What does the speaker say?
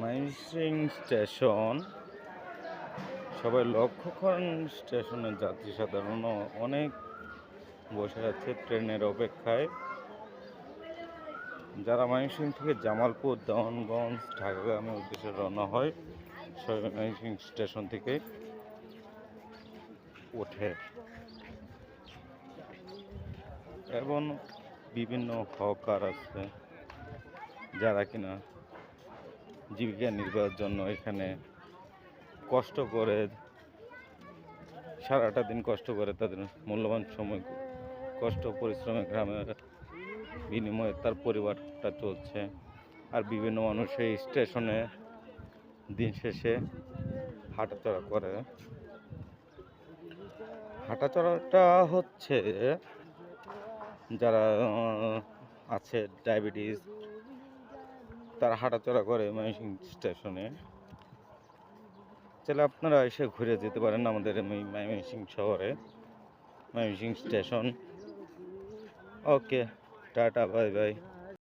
Mymensingh station সবাই লক্ষ্য করেন, স্টেশনের যাত্রী সাধারণ অনেক বসে আছে ট্রেনের অপেক্ষায়। যারা ময়মনসিং থেকে জামালপুর, দেওয়ানগঞ্জ, ঢাকাগামী উদ্দেশ্যে রওনা হয়, সবাই ময়মনসিং স্টেশন থেকে ওঠে এবং বিভিন্ন হকার আছে যারা কিনা জীবিকা নির্বাহের জন্য এখানে কষ্ট করে, সারাটা দিন কষ্ট করে তাদের মূল্যবান সময় কষ্ট পরিশ্রমে গ্রামের বিনিময়ে তার পরিবারটা চলছে। আর বিভিন্ন মানুষ এই স্টেশনে দিন শেষে হাঁটাচলা করে। হাঁটাচলাটা হচ্ছে যারা আছে ডায়াবেটিস, তারা হাঁটাচলা করে ময়মনসিং স্টেশনে। তাহলে আপনারা এসে ঘুরে যেতে পারেন আমাদের ময়মনসিং শহরে, ময়মনসিং স্টেশন। ওকে, টাটা, বাই বাই।